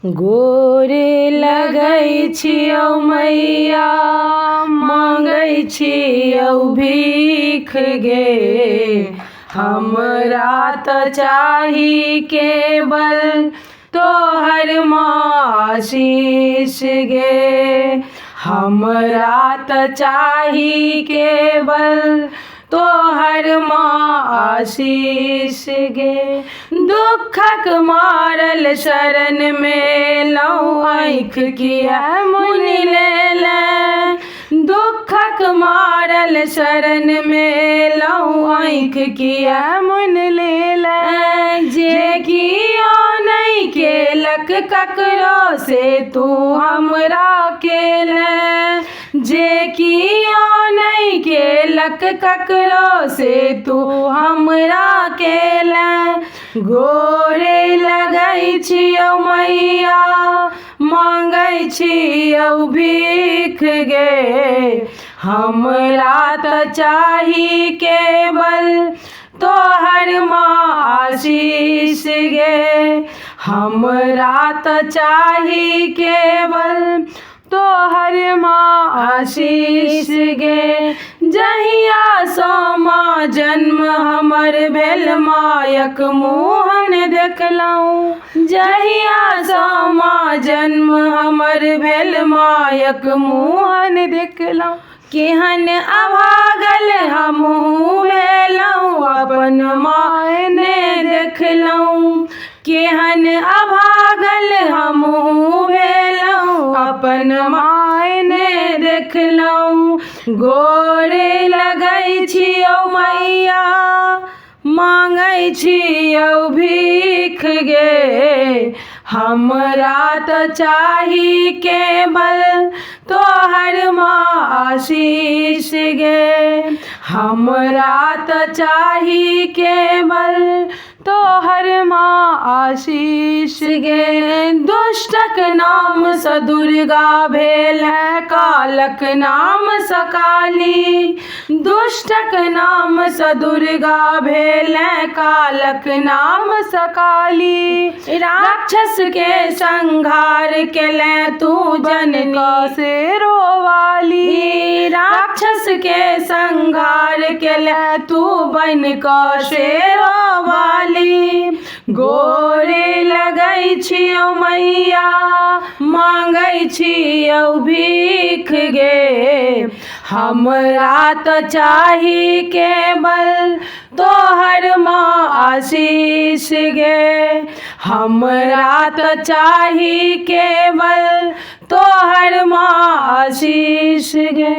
गोरे लगै छियौ मैया मांगै छियौ भीख गे, हमरा तऽ चाही केवल तोहर आशीष गे, हमरा तऽ चाही केवल तोहर आशीष गे। दुखक मारल शरण में लौ आँखि किया मुनि लेले, दुखक मारल शरण में लौ आँखि किया मुनि लेले, जे कियो नहीं केलक ककरो से तू हमरा केले, जे कियो नहीं केलक ककरो से तू हमरा केले। गोरे लगै छियौ मैया मांगै छियौ भीख गे, हमरा तऽ चाही केवल तोहर आशीष गे, हमरा तऽ चाही केवल तोहर आशीष गे। जहिया सँ माँ जन्म हमर भेल मायक मुँह देखलहुँ, जहिया सँ माँ जन्म हमर भेल मायक मुँह देखलहुँ, केहन अभागल हमहूँ भेलहुँ अपन माय ने देखलहुँ, केहन अभागल हमहूँ भेलहुँ अपन माय ने देखलहुँ। गोरे लगै छियौ मैया मांगै छियौ भीख गे, हमरा तऽ चाही केवल तोहर आशीष गे, हमरा तऽ चाही केवल तोहर आशीष गे। दुष्टक नाम सँ दुर्गा भेल कालक नाम सँ काली, दुष्टक नाम सँ दुर्गा भेल कालक नाम सँ काली, राक्षस के संहार केले तू जननी शेरो वाली, राक्षस के संहार केले तू बन कऽ शेरो वाली। गोरे लगै छियौ मैया मांगै छियौ भीख गे, हमरा तऽ चाही केवल तोहर आशीष गे, हमरा तऽ चाही केवल तोहर आशीष गे।